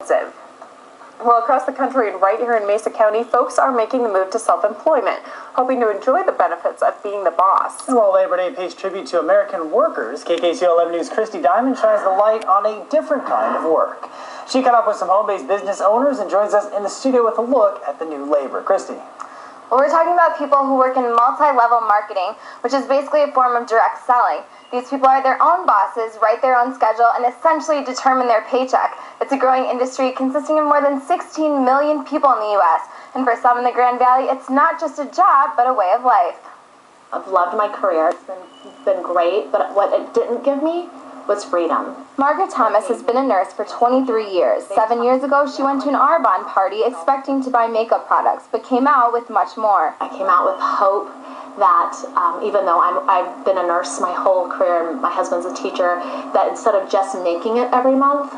Well, across the country and right here in Mesa County, folks are making the move to self-employment, hoping to enjoy the benefits of being the boss. While Labor Day pays tribute to American workers, KKCO 11 News' Christy Diamond shines the light on a different kind of work. She caught up with some home-based business owners and joins us in the studio with a look at the new labor. Christy. Well, we're talking about people who work in multi-level marketing, which is basically a form of direct selling. These people are their own bosses, write their own schedule, and essentially determine their paycheck. It's a growing industry consisting of more than 16 million people in the U.S. And for some in the Grand Valley, it's not just a job, but a way of life. I've loved my career. It's been great, but what it didn't give me was freedom. Margaret Thomas has been a nurse for 23 years. 7 years ago, she went to an Arbonne party expecting to buy makeup products, but came out with much more. I came out with hope that even though I've been a nurse my whole career, and my husband's a teacher, that instead of just making it every month,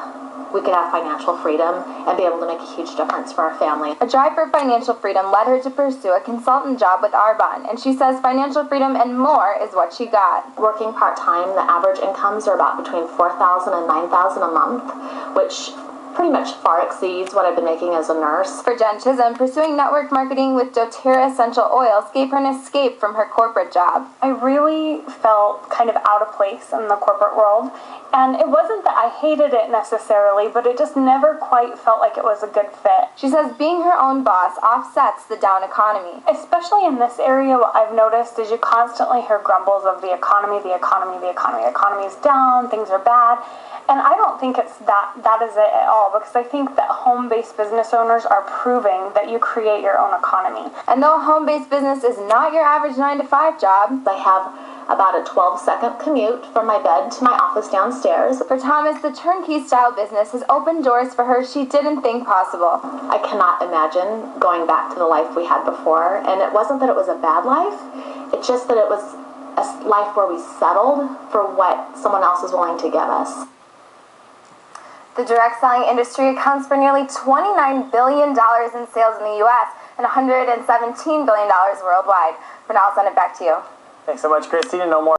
we could have financial freedom and be able to make a huge difference for our family. A drive for financial freedom led her to pursue a consultant job with Arbonne, and she says financial freedom and more is what she got. Working part-time, the average incomes are about between $4,000 and $9,000 a month, which pretty much far exceeds what I've been making as a nurse. For Jen Chisholm, pursuing network marketing with doTERRA essential oils gave her an escape from her corporate job. I really felt kind of out of place in the corporate world, and it wasn't that I hated it necessarily, but it just never quite felt like it was a good fit. She says being her own boss offsets the down economy. Especially in this area, what I've noticed is you constantly hear grumbles of the economy is down, things are bad. And I don't think it's that is it at all, because I think that home-based business owners are proving that you create your own economy. And though a home-based business is not your average 9-to-5 job, I have about a 12-second commute from my bed to my office downstairs. For Thomas, the turnkey-style business has opened doors for her she didn't think possible. I cannot imagine going back to the life we had before, and it wasn't that it was a bad life, it's just that it was a life where we settled for what someone else is willing to give us. The direct selling industry accounts for nearly $29 billion in sales in the U.S. and $117 billion worldwide. For now, I'll send it back to you. Thanks so much, Christy. No more.